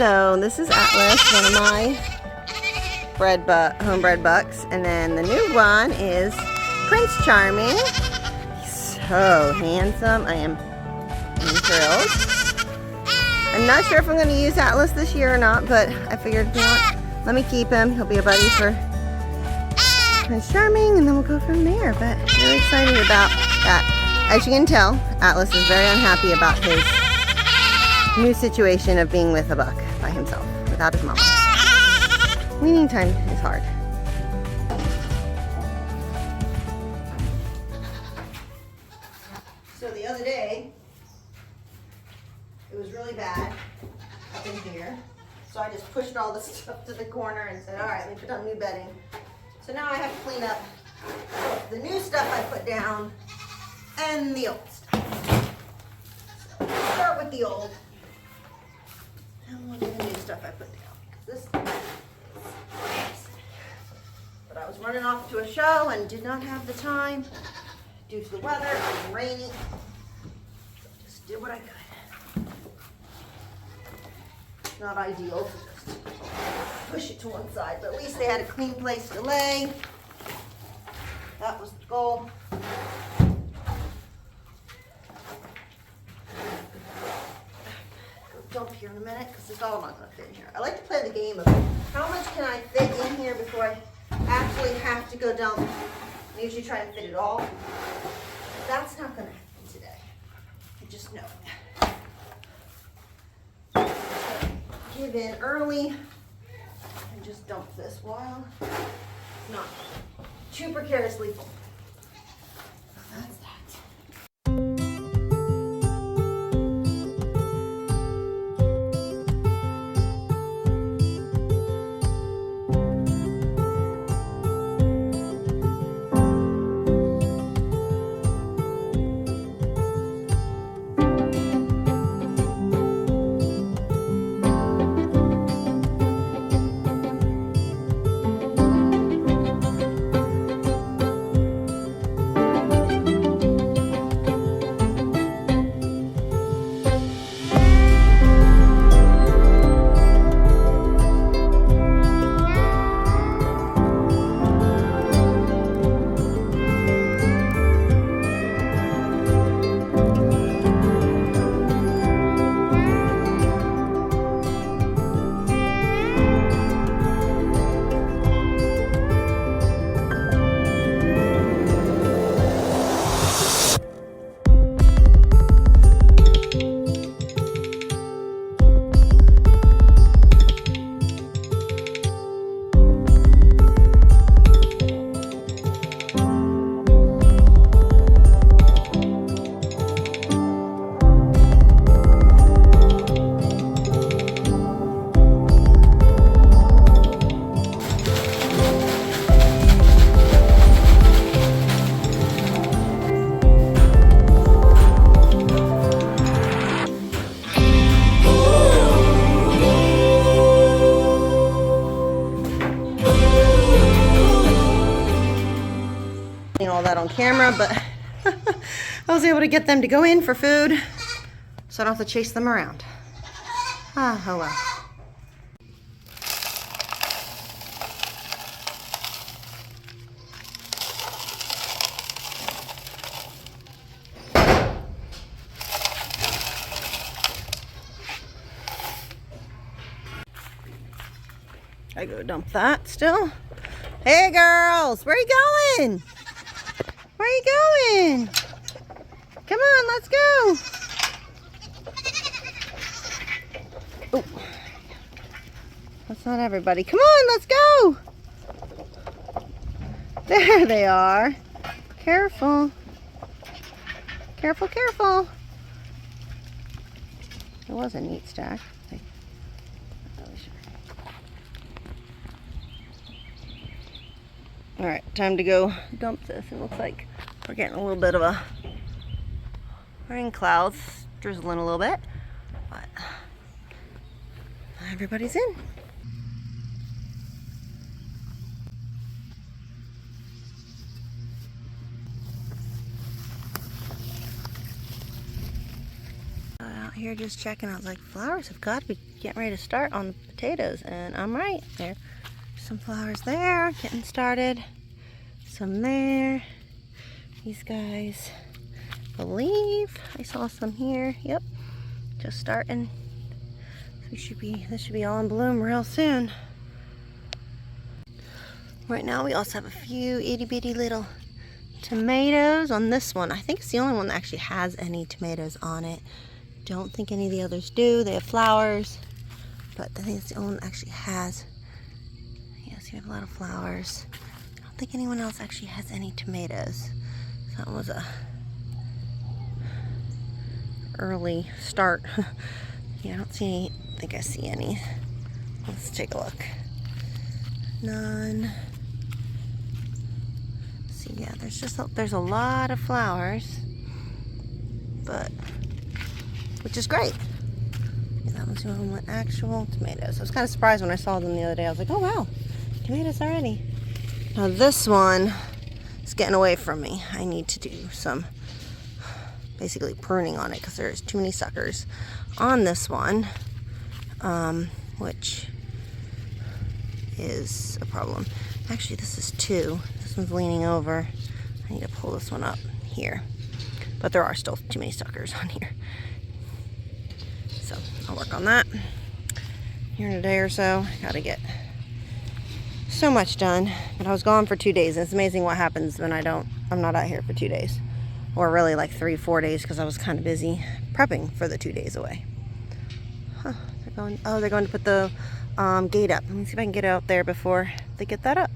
So this is Atlas, one of my homebred bucks, and then the new one is Prince Charming. He's so handsome. I am thrilled. I'm not sure if I'm going to use Atlas this year or not, but I figured, you know what, let me keep him. He'll be a buddy for Prince Charming, and then we'll go from there. But really excited about that. As you can tell, Atlas is very unhappy about his new situation of being with a buck by himself, without his mama. Weaning time is hard. So the other day, it was really bad up in here. So I just pushed all this stuff to the corner and said, all right, let me put on new bedding. So now I have to clean up the new stuff I put down and the old stuff. So we'll start with the old. And we'll do the new stuff I put down. This stuff is, but I was running off to a show and did not have the time due to the weather. It was rainy. So I just did what I could. Not ideal to just push it to one side, but at least they had a clean place to lay. That was the goal. Dump here in a minute because it's all not going to fit in here. I like to play the game of how much can I fit in here before I actually have to go dump. I usually try and fit it all. But that's not going to happen today. I just know it. Give in early and just dump this while it's not too precariously full. That's that. All that on camera, but I was able to get them to go in for food so I don't have to chase them around. Oh well. I go dump that still. Hey girls, where are you going? Where are you going? Come on, let's go. Oh, that's not everybody. Come on, let's go. There they are. Careful. Careful, careful. It was a neat stack. All right, time to go dump this. It looks like we're getting a little bit of a rain clouds, drizzling a little bit, but everybody's in. here just checking. I was like, flowers have got to be getting ready to start on the potatoes, and I'm right. There, some flowers there, getting started. Some there. These guys, I believe I saw some here. Yep, just starting. So this should be all in bloom real soon. Right now, we also have a few itty bitty little tomatoes on this one. I think it's the only one that actually has any tomatoes on it. Don't think any of the others do. They have flowers, but I think it's the only one that actually has. Yes, you have a lot of flowers. I don't think anyone else actually has any tomatoes. So that was a early start. Yeah, I don't see any. I think I see any. Let's take a look. None. See, yeah, there's a lot of flowers, but which is great. Yeah, that one's the only one with actual tomatoes. I was kind of surprised when I saw them the other day. I was like, oh wow, tomatoes already. Now this one is getting away from me. I need to do some basically pruning on it because there's too many suckers on this one, which is a problem. Actually, this is two. This one's leaning over. I need to pull this one up here. But there are still too many suckers on here. So I'll work on that here in a day or so. I gotta get so much done. But I was gone for 2 days. And it's amazing what happens when I'm not out here for 2 days. Or really like 3-4 days because I was kind of busy prepping for the 2 days away. Huh, they're going to put the gate up. Let me see if I can get out there before they get that up.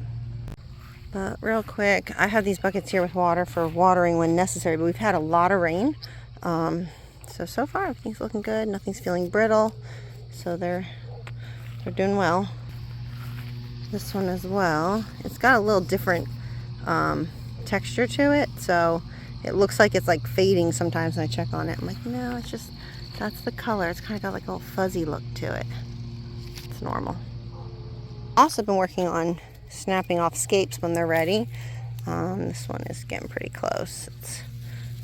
But real quick, I have these buckets here with water for watering when necessary, but we've had a lot of rain. So far everything's looking good. Nothing's feeling brittle. So they're doing well. This one as well. It's got a little different texture to it, so it looks like it's like fading sometimes when I check on it. I'm like, no, it's just, that's the color. It's kind of got like a little fuzzy look to it. It's normal. Also been working on snapping off scapes when they're ready. This one is getting pretty close. It's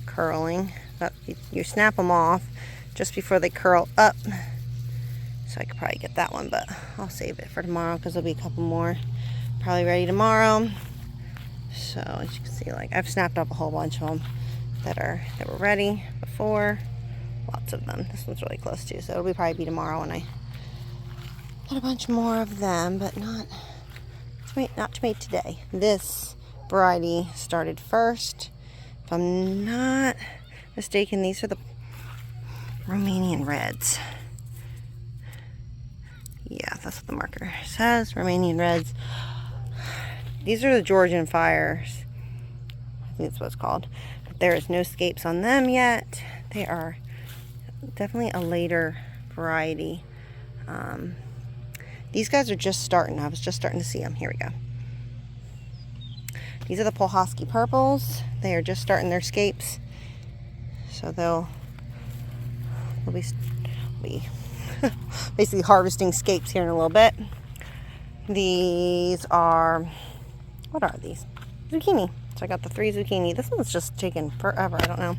curling. But you snap them off just before they curl up. So I could probably get that one, but I'll save it for tomorrow because there'll be a couple more probably ready tomorrow. So as you can see, like I've snapped up a whole bunch of them that were ready before. Lots of them. This one's really close too, so it'll probably be tomorrow when I get a bunch more of them, but not to make today. This variety started first. If I'm not mistaken, these are the Romanian Reds. Yeah, that's what the marker says, Romanian Reds. These are the Georgian Fires. I think that's what it's called. But there is no scapes on them yet. They are definitely a later variety. These guys are just starting. I was just starting to see them. Here we go. These are the Polhosky Purples. They are just starting their scapes. So they'll be basically harvesting scapes here in a little bit. These are, what are these? Zucchini. So I got the 3 zucchini. This one's just taking forever. I don't know.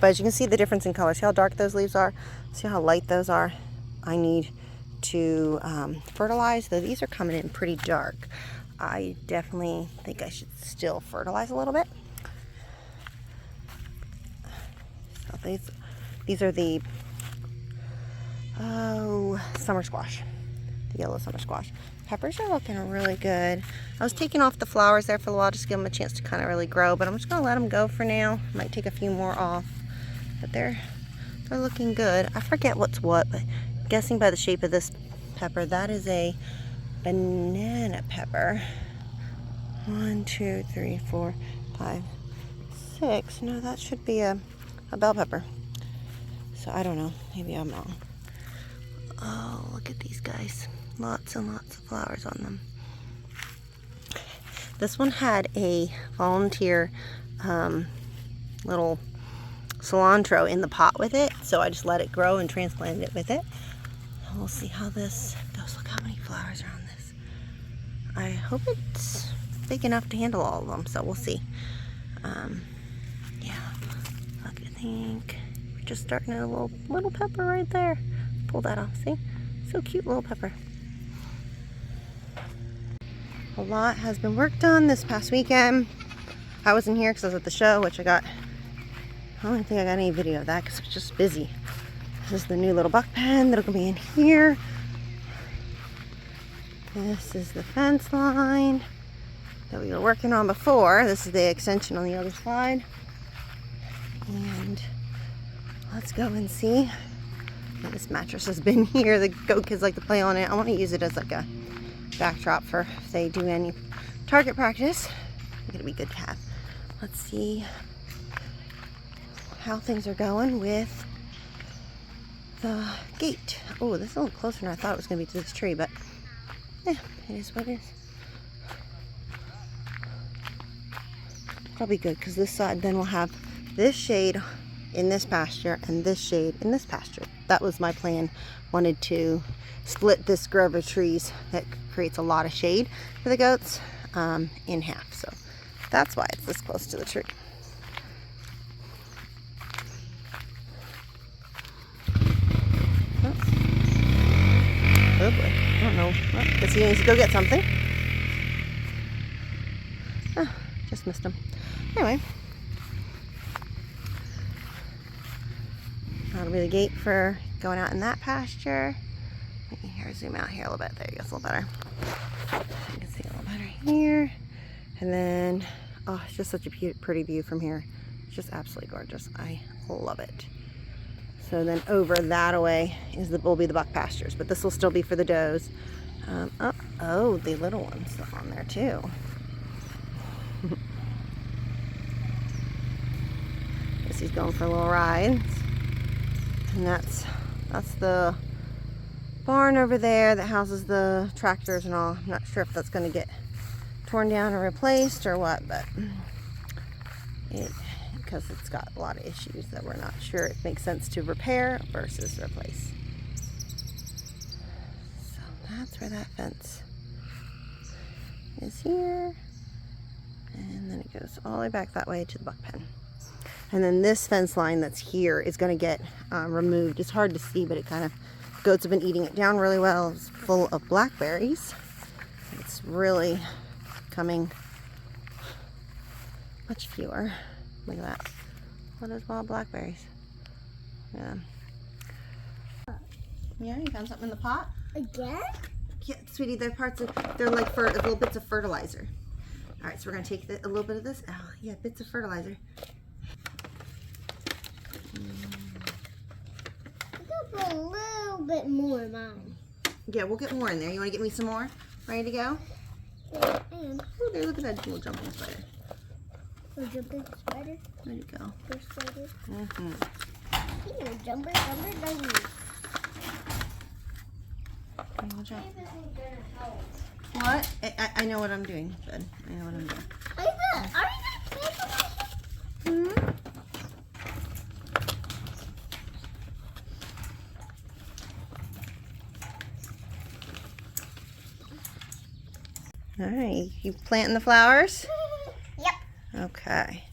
But as you can see the difference in color. See how dark those leaves are? See how light those are? I need to fertilize. Though these are coming in pretty dark. I definitely think I should still fertilize a little bit. So these are the summer squash, the yellow summer squash. Peppers are looking really good. I was taking off the flowers there for a while just to give them a chance to kind of really grow, but I'm just going to let them go for now. Might take a few more off, but they're looking good. I forget what's what, but I'm guessing by the shape of this pepper, that is a banana pepper. 1, 2, 3, 4, 5, 6. No, that should be a bell pepper. So I don't know. Maybe I'm wrong. Oh, look at these guys. Lots and lots of flowers on them. This one had a volunteer little cilantro in the pot with it, so I just let it grow and transplanted it with it. And we'll see how this goes. Look how many flowers are on this. I hope it's big enough to handle all of them, so we'll see. Yeah, look, I think just starting a little pepper right there. Pull that off, see? So cute, little pepper. A lot has been worked on this past weekend. I wasn't here because I was at the show, which I don't think I got any video of that because it was just busy. This is the new little buck pen that'll be in here. This is the fence line that we were working on before. This is the extension on the other side. And let's go and see. This mattress has been here. The goat kids like to play on it. I want to use it as like a backdrop for if they do any target practice. It's gonna be good to have. Let's see how things are going with the gate. Oh, this is a little closer than I thought it was gonna be to this tree, but yeah, it is what it is. Probably good because this side then will have this shade in this pasture and this shade in this pasture. That was my plan. Wanted to split this grove of trees that creates a lot of shade for the goats in half. So that's why it's this close to the tree. Oh boy, I don't know. Well, guess he needs to go get something. Oh, just missed him. Anyway. That'll be the gate for going out in that pasture. Here, zoom out here a little bit. There you go, it's a little better. You can see a little better here. And then, oh, it's just such a pretty view from here. It's just absolutely gorgeous. I love it. So then over that away will be the buck pastures, but this will still be for the does. Oh, the little one's on there too. Guess he's going for a little ride. And that's the barn over there that houses the tractors and all. I'm not sure if that's going to get torn down or replaced or what, but because it's got a lot of issues that we're not sure it makes sense to repair versus replace. So that's where that fence is here. And then it goes all the way back that way to the buck pen. And then this fence line that's here is going to get removed. It's hard to see, but it kind of, goats have been eating it down really well. It's full of blackberries. It's really coming much fewer. Look at that. What is wild blackberries? Yeah. Yeah, you found something in the pot? Again? Yeah, sweetie, they're like little bits of fertilizer. All right, so we're going to take a little bit of this. Oh, yeah, bits of fertilizer. Put a little bit more, Mom. Yeah, we'll get more in there. You want to get me some more? Ready to go? Yeah, and Oh, there, look at that little jumping spider. a jumping spider. There you go. First spider. Mm-hmm. Here, jumper. What? I know what I'm doing, bud. I know what I'm doing. Are you gonna Hmm? All right, you planting the flowers? Yep. Okay.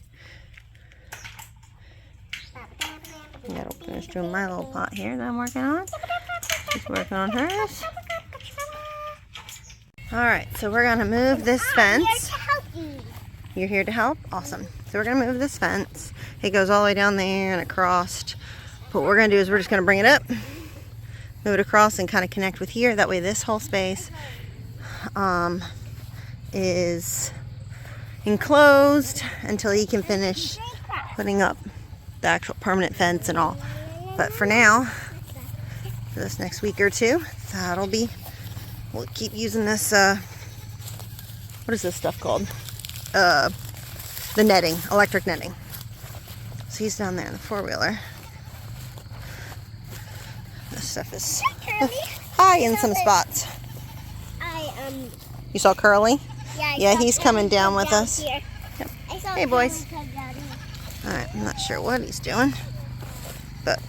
I gotta finish doing my little pot here that I'm working on. She's working on hers. All right, so we're gonna move this fence. You're here to help? Awesome. So we're gonna move this fence. It goes all the way down there and across. But what we're gonna do is we're just gonna bring it up, move it across and kind of connect with here. That way this whole space is enclosed until he can finish putting up the actual permanent fence and all. But for now, for this next week or two, we'll keep using this, what is this stuff called? The netting, electric netting. So he's down there in the four-wheeler. This stuff is high in some spots. You saw Curly? Yeah, he's coming down with us. Yep. Hey, boys. Alright, I'm not sure what he's doing, but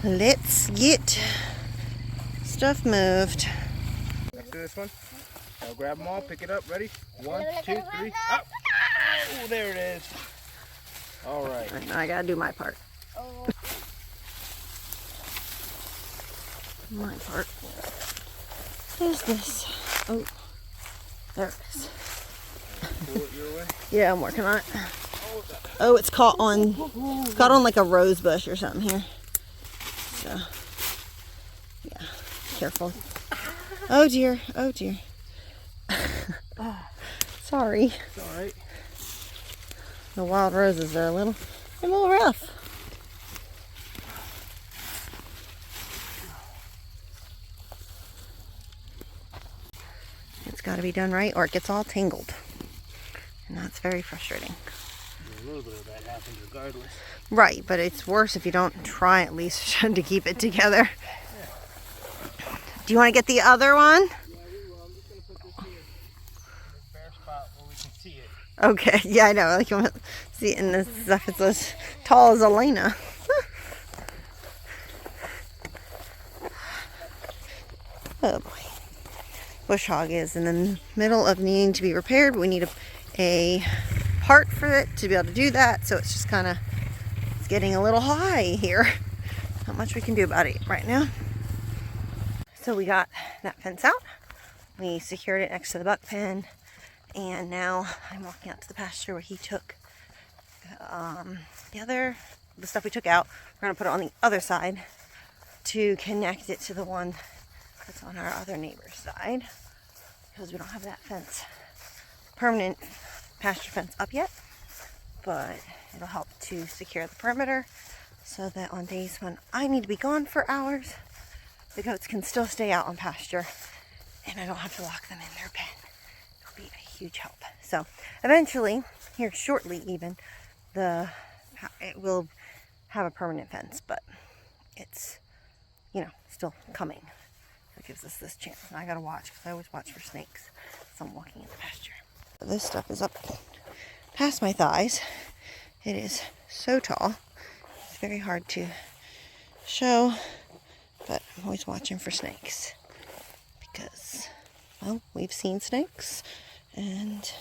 let's get stuff moved. Next to this one. I'll grab them all, pick it up, ready? 1, 2, 3, up! Oh, there it is. All right. Now I gotta do my part. My part is this. Oh, there it is. Pull it your way. Yeah, I'm working on it. Oh, it's caught on like a rose bush or something here. So, yeah, careful. Oh dear, oh dear. Sorry. It's alright. The wild roses are a little rough. It's got to be done right or it gets all tangled. And that's very frustrating. A little bit of that happens regardless. Right, but it's worse if you don't try at least to keep it together. Do you want to get the other one? Yeah, we will. I'm just going to put this here. This bare spot where we can see it. Okay, yeah, I know. Like you want to see it in this stuff. It's as tall as Elena. Oh boy. Bush hog is in the middle of needing to be repaired. We need a part for it to be able to do that. So it's just kind of getting a little high here. Not much we can do about it right now. So we got that fence out. We secured it next to the buck pen. And now I'm walking out to the pasture where he took the stuff we took out. We're going to put it on the other side to connect it to the one that's on our other neighbor's side. Because we don't have that fence, permanent pasture fence up yet. But it'll help to secure the perimeter so that on days when I need to be gone for hours, the goats can still stay out on pasture and I don't have to lock them in their pen. It'll be a huge help. So eventually, here shortly even, it will have a permanent fence, but it's, still coming. It gives us this chance. And I gotta watch, because I always watch for snakes as I'm walking in the pasture. This stuff is up past my thighs. It is so tall. It's very hard to show, but I'm always watching for snakes because, well, we've seen snakes, and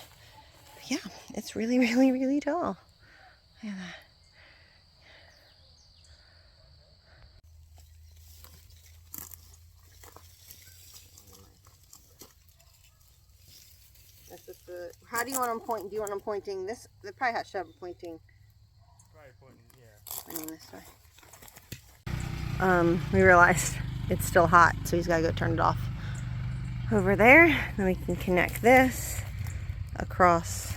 yeah, it's really, really, really tall. Yeah. How do you want them pointing? Do you want them pointing this? They probably should have them pointing. Pointing this way. We realized it's still hot, so he's got to go turn it off over there. Then we can connect this across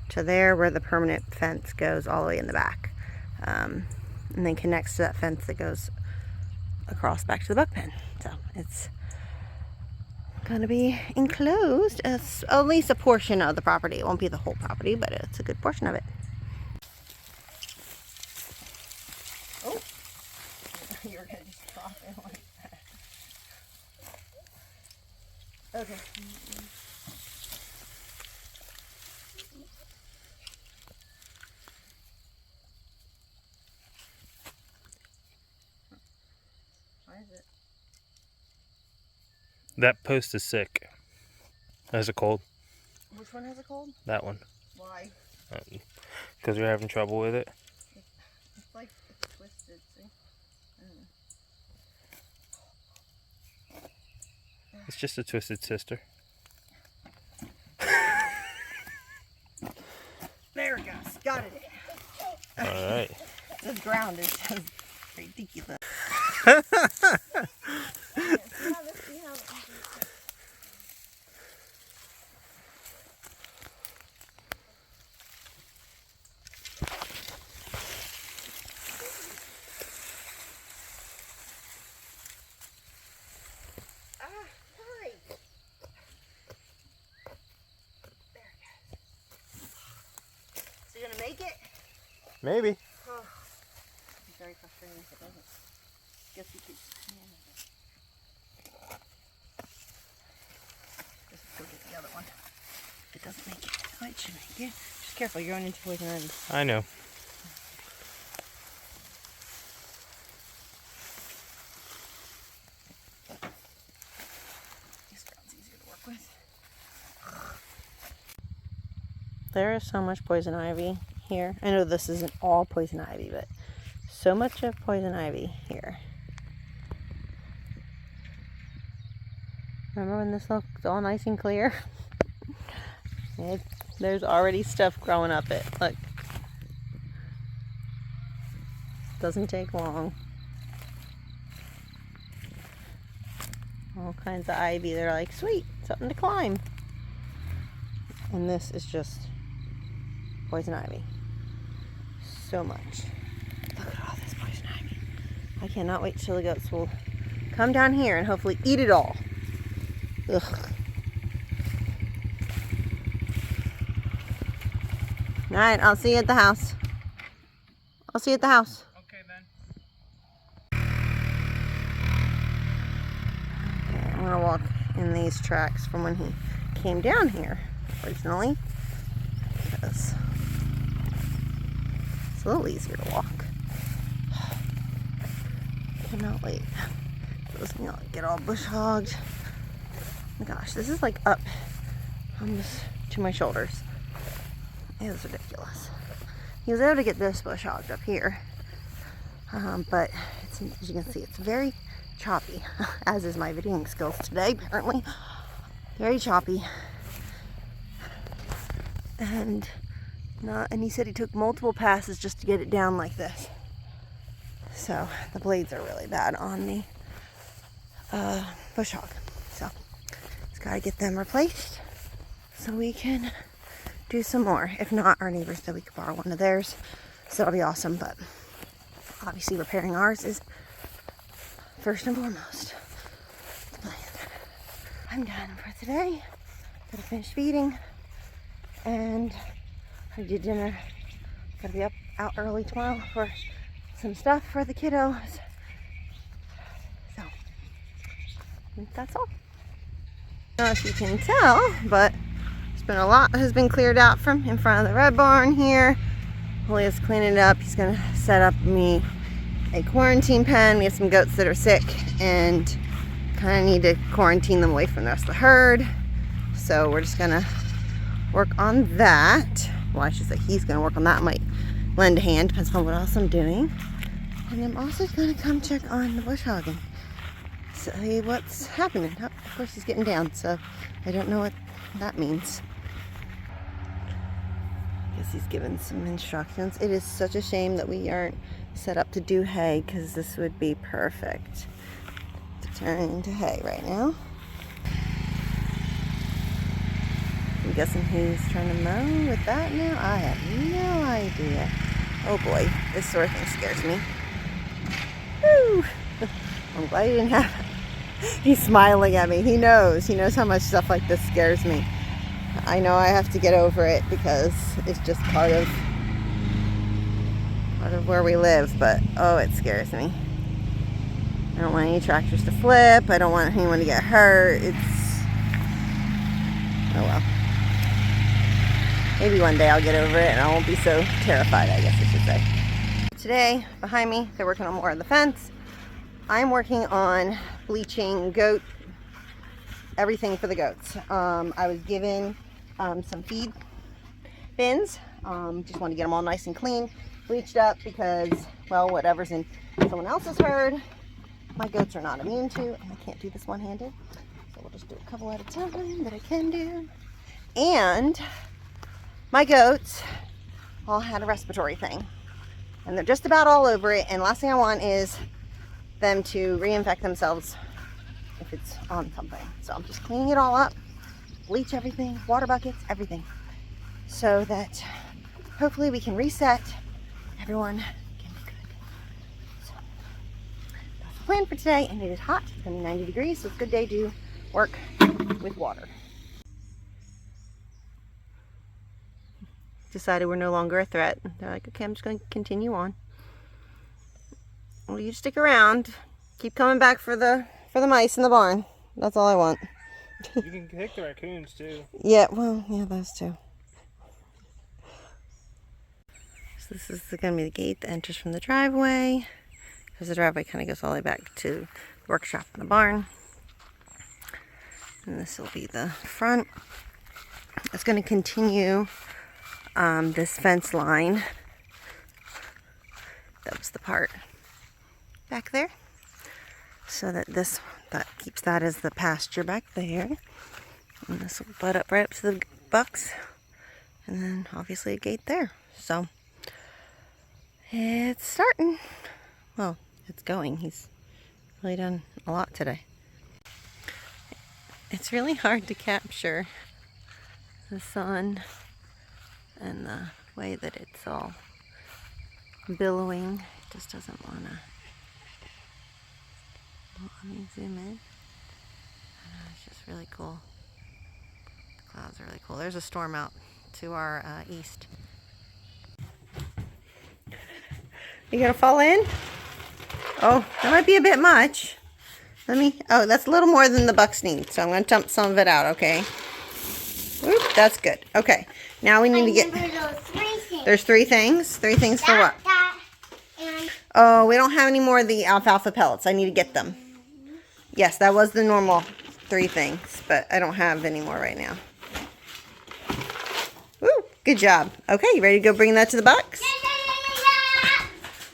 to there where the permanent fence goes all the way in the back. And then connects to that fence that goes across back to the buck pen. So it's gonna be enclosed as at least a portion of the property. It won't be the whole property, but it's a good portion of it. Oh, you were gonna just drop it like that. Okay. Why is it? That post is sick. Has a cold. Which one has a cold? That one. Why? Because you're having trouble with it. It's like it's twisted, see? It's just a twisted sister. There it goes. Got it. Alright. The ground is just ridiculous. So you're gonna make it? Maybe. Oh, it's very frustrating if it doesn't. Guess we keep. Just go get the other one. If it doesn't make it, oh, it should make it. Just careful, you're going into poison ivy. I know. This ground's easier to work with. There is so much poison ivy here. I know this isn't all poison ivy, but so much of poison ivy here. Remember when this looked all nice and clear? There's already stuff growing up it. Look. Doesn't take long. All kinds of ivy. They're like, sweet, something to climb. And this is just poison ivy. So much. Look at all this poison ivy. I cannot wait till the goats will come down here and hopefully eat it all. Ugh. Alright, I'll see you at the house. I'll see you at the house. Okay, then. Okay, I'm gonna walk in these tracks from when he came down here originally. Because it's a little easier to walk. Cannot wait. Doesn't you know, get all bush hogged. Oh my gosh, this is like up almost to my shoulders. It was ridiculous. He was able to get this bush hogged up here, but it's, as you can see, it's very choppy, as is my videoing skills today, apparently. Very choppy. And he said he took multiple passes just to get it down like this. So the blades are really bad on the bush hog. So just gotta get them replaced so we can do some more. If not, our neighbors said we could borrow one of theirs, so that'll be awesome. But obviously repairing ours is first and foremost the plan. I'm done for today. Gotta finish feeding and I did dinner. Gotta be out early tomorrow for some stuff for the kiddos. So I think that's all. I don't know if you can tell, but been a lot has been cleared out from in front of the red barn here. Julia's cleaning it up. He's gonna set up me a quarantine pen. We have some goats that are sick and kind of need to quarantine them away from the rest of the herd. So we're just gonna work on that. Well, I should say he's gonna work on that. Might lend a hand, depends on what else I'm doing. And I'm also gonna come check on the bush hogging. See what's happening. Oh, of course he's getting down, so I don't know what that means. Guess he's given some instructions. It is such a shame that we aren't set up to do hay, because this would be perfect to turn into hay right now. I'm guessing he's trying to mow with that now. I have no idea. Oh boy, this sort of thing scares me. Woo! I'm glad he didn't have it. He's smiling at me. He knows how much stuff like this scares me. I know I have to get over it because it's just part of where we live, but oh, it scares me. I don't want any tractors to flip. I don't want anyone to get hurt. Oh well. Maybe one day I'll get over it and I won't be so terrified, I guess I should say. Today, behind me, they're working on more of the fence. I'm working on bleaching goat, everything for the goats. I was given some feed bins. Just want to get them all nice and clean, bleached up, because, well, whatever's in someone else's herd, my goats are not immune to, and I can't do this one-handed. So we'll just do a couple at a time that I can do. And my goats all had a respiratory thing, and they're just about all over it, and last thing I want is them to reinfect themselves if it's on something. So I'm just cleaning it all up, bleach everything, water buckets, everything, so that hopefully we can reset. Everyone can be good. So that's the plan for today, and it is hot. It's gonna be 90 degrees, so it's a good day to work with water. Decided we're no longer a threat. They're like, okay, I'm just gonna continue on. Well, you stick around. Keep coming back for the mice in the barn. That's all I want. You can take the raccoons too. Yeah, well, yeah, those two. So this is going to be the gate that enters from the driveway, because the driveway kind of goes all the way back to the workshop in the barn. And this will be the front. It's going to continue this fence line. That was the part back there. So that that keeps that as the pasture back there. And this will butt up right up to the bucks. And then obviously a gate there. So it's starting. Well, it's going. He's really done a lot today. It's really hard to capture the sun and the way that it's all billowing. It just doesn't want to. Let me zoom in. It's just really cool. The clouds are really cool. There's a storm out to our east. You gonna fall in? Oh, that might be a bit much. Oh, that's a little more than the bucks need, so I'm gonna dump some of it out, okay? Whoop, that's good. Okay, now we need to get... There's 3 things? 3 things for what? Oh, we don't have any more of the alfalfa pellets. I need to get them. Yes, that was the normal 3 things, but I don't have any more right now. Woo, good job. Okay, you ready to go bring that to the bucks?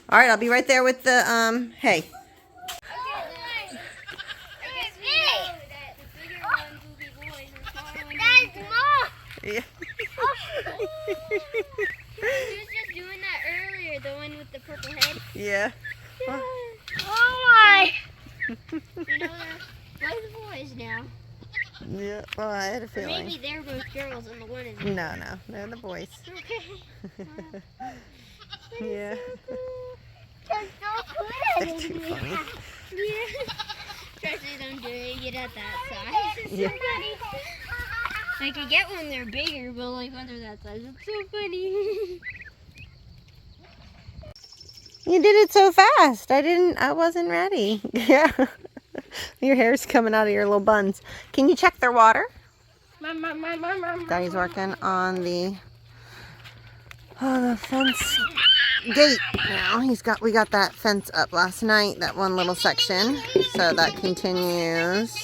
All right, I'll be right there with the hay. Yeah. He was just doing that earlier, the one with the purple head. Yeah. Oh my! You know, they're both boys now. Yeah, well, I had a Or feeling. maybe they're both girls and the one is... No, they're the boys. Okay. Yeah. They're so cool. They're too funny. Yeah. Especially them doing it at that size. Yeah. I could get when they're bigger, but like when they're that size, it's so funny. You did it so fast. I wasn't ready. Yeah. Your hair's coming out of your little buns. Can you check their water? Daddy's working on the fence gate now. We got that fence up last night, that one little section. So that continues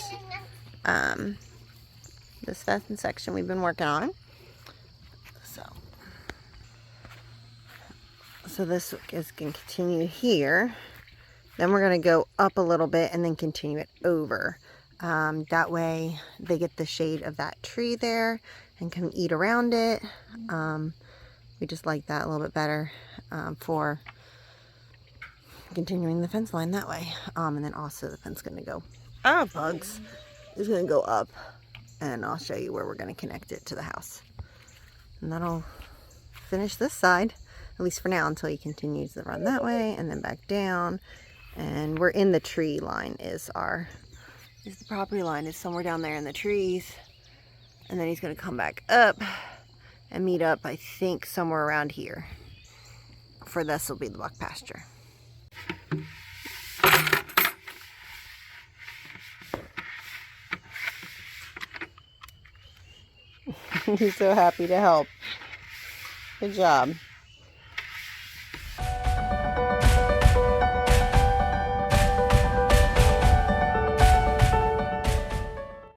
this fence section we've been working on. So this is going to continue here. Then we're going to go up a little bit and then continue it over. That way they get the shade of that tree there and can eat around it. We just like that a little bit better for continuing the fence line that way. And then also the fence is going to go, bugs, is going to go up. And I'll show you where we're going to connect it to the house. And that'll finish this side, at least for now, until he continues to run that way and then back down. And we're in the tree line is the property line is somewhere down there in the trees. And then he's going to come back up and meet up, I think, somewhere around here. For this will be the buck pasture. He's so happy to help. Good job.